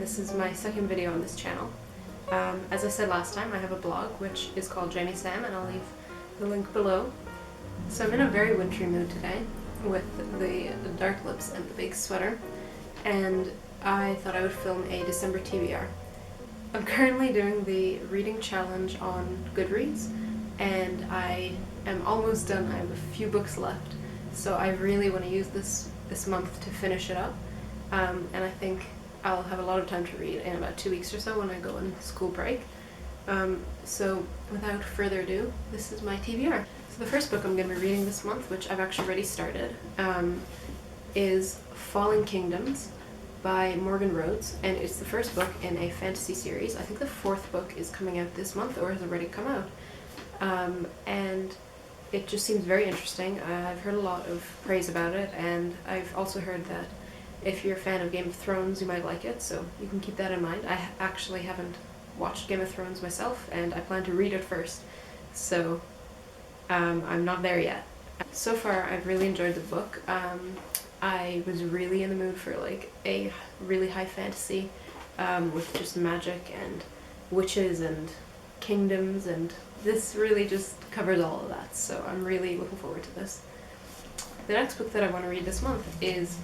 this is my second video on this channel. As I said last time, I have a blog which is called Jamie Sam, and I'll leave the link below. So I'm in a very wintry mood today with the dark lips and the big sweater, and I thought I would film a December TBR. I'm currently doing the reading challenge on Goodreads, and I am almost done. I have a few books left, so I really want to use this month to finish it up, and I think I'll have a lot of time to read in about 2 weeks or so when I go on school break. So without further ado, this is my TBR. So the first book I'm going to be reading this month, which I've actually already started, is Falling Kingdoms by Morgan Rhodes, and it's the first book in a fantasy series. I think the fourth book is coming out this month or has already come out, and it just seems very interesting. I've heard a lot of praise about it, and I've also heard that if you're a fan of Game of Thrones, you might like it, so you can keep that in mind. I actually haven't watched Game of Thrones myself, and I plan to read it first, so I'm not there yet. So far, I've really enjoyed the book. I was really in the mood for like a really high fantasy with just magic and witches and kingdoms, and this really just covers all of that, so I'm really looking forward to this. The next book that I want to read this month is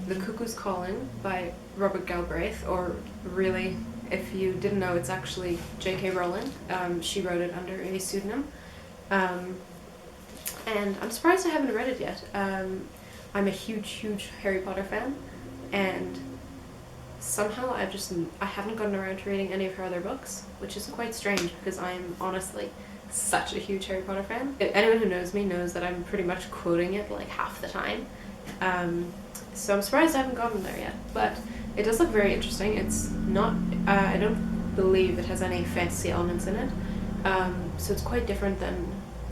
The Cuckoos Calling by Robert Galbraith, or really, if you didn't know, it's actually J.K. Rowling. She wrote it under a pseudonym, and I'm surprised I haven't read it yet. I'm a huge Harry Potter fan, and somehow I haven't gotten around to reading any of her other books, which is quite strange because I'm honestly such a huge Harry Potter fan. Anyone who knows me knows that I'm pretty much quoting it like half the time. So I'm surprised I haven't gotten there yet, but it does look very interesting. It's not, I don't believe it has any fantasy elements in it, so it's quite different than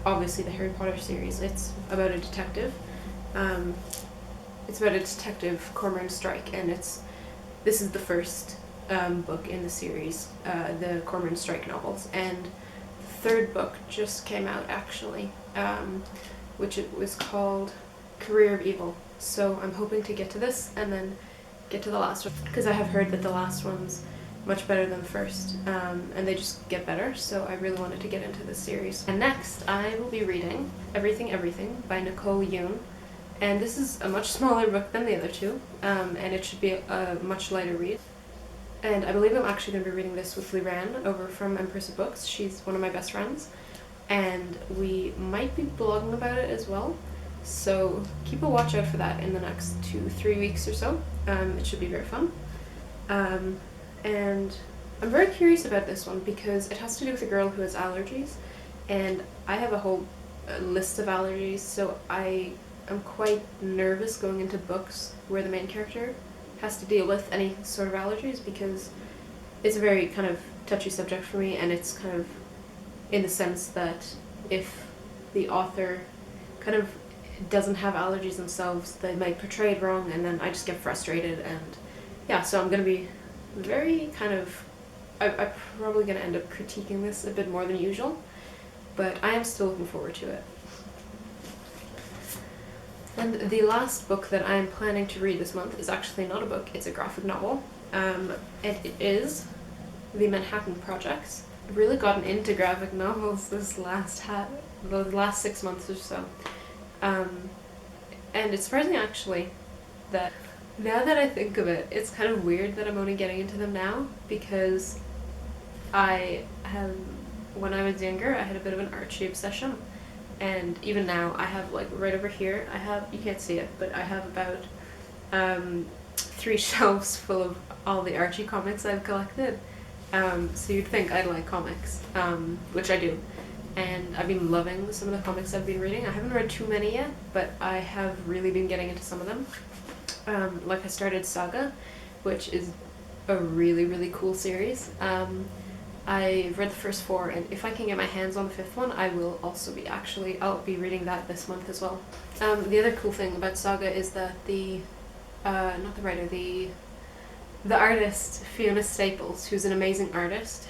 obviously the Harry Potter series. It's about a detective. It's about a detective, Cormoran Strike, and this is the first book in the series, the Cormoran Strike novels, and the third book just came out actually, which it was called Career of Evil. So I'm hoping to get to this and then get to the last one, because I have heard that the last one's much better than the first, and they just get better, so I really wanted to get into this series. And next I will be reading Everything by Nicole Yoon, and this is a much smaller book than the other two, and it should be a much lighter read. And I believe I'm actually going to be reading this with Liran over from Empress of Books. She's one of my best friends, and we might be blogging about it as well. So keep a watch out for that in the next 2-3 weeks or so. It should be very fun. And I'm very curious about this one because it has to do with a girl who has allergies, and I have a whole list of allergies, so I am quite nervous going into books where the main character has to deal with any sort of allergies, because it's a very kind of touchy subject for me, and it's kind of in the sense that if the author kind of doesn't have allergies themselves, they might portray it wrong, and then I just get frustrated. And yeah, so I'm gonna be very kind of, I'm probably gonna end up critiquing this a bit more than usual, but I am still looking forward to it. And the last book that I am planning to read this month is actually not a book, it's a graphic novel, and it is The Manhattan Projects. I've really gotten into graphic novels the last 6 months or so. And it's surprising actually that now that I think of it, it's kind of weird that I'm only getting into them now, because when I was younger, I had a bit of an Archie obsession, and even now I have, like right over here, you can't see it, but I have about 3 shelves full of all the Archie comics I've collected. So you'd think I'd like comics, which I do. And I've been loving some of the comics I've been reading. I haven't read too many yet, but I have really been getting into some of them. Like I started Saga, which is a really cool series. I've read the first 4, and if I can get my hands on the 5th one, I will also I'll be reading that this month as well. The other cool thing about Saga is that the artist, Fiona Staples, who's an amazing artist,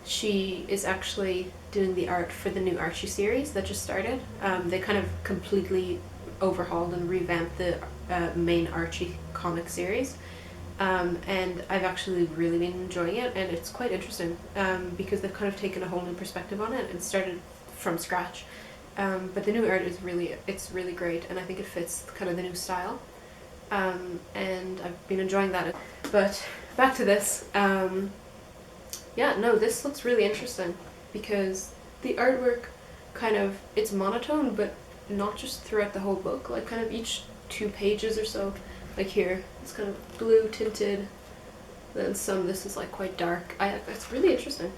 she is actually doing the art for the new Archie series that just started. They kind of completely overhauled and revamped the main Archie comic series, and I've actually really been enjoying it, and it's quite interesting because they've kind of taken a whole new perspective on it and started from scratch. But the new art is it's really great, and I think it fits kind of the new style. And I've been enjoying that. But back to this. Yeah, no, this looks really interesting because the artwork kind of, it's monotone, but not just throughout the whole book, like kind of each 2 pages or so. Like here, it's kind of blue tinted, then some, this is like quite dark. It's really interesting.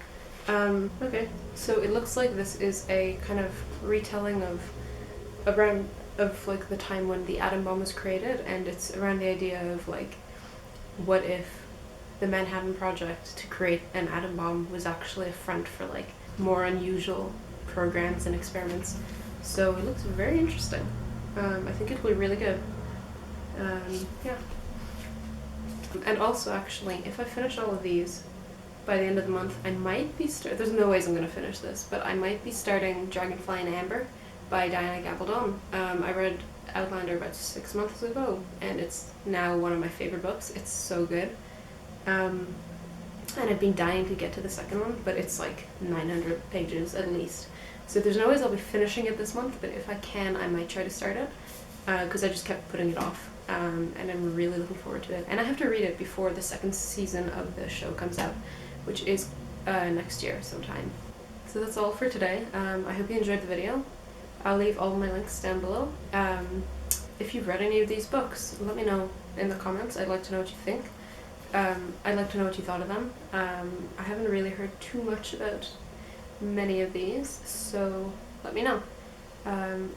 Okay, so it looks like this is a kind of retelling of like the time when the atom bomb was created, and it's around the idea of like, what if the Manhattan Project to create an atom bomb was actually a front for like more unusual programs and experiments. So it looks very interesting. I think it will be really good. Yeah. And also, actually, if I finish all of these by the end of the month, I might be there's no ways I'm going to finish this, but I might be starting Dragonfly in Amber by Diana Gabaldon. I read Outlander about 6 months ago, and it's now one of my favorite books. It's so good. And I've been dying to get to the second one, but it's like 900 pages at least. So there's no ways I'll be finishing it this month, but if I can, I might try to start it, because I just kept putting it off. And I'm really looking forward to it. And I have to read it before the second season of the show comes out, which is next year sometime. So that's all for today. I hope you enjoyed the video. I'll leave all my links down below. If you've read any of these books, let me know in the comments. I'd like to know what you think. I'd like to know what you thought of them. I haven't really heard too much about many of these, so let me know.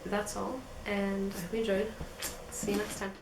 That's all, and I hope you enjoyed. See you next time.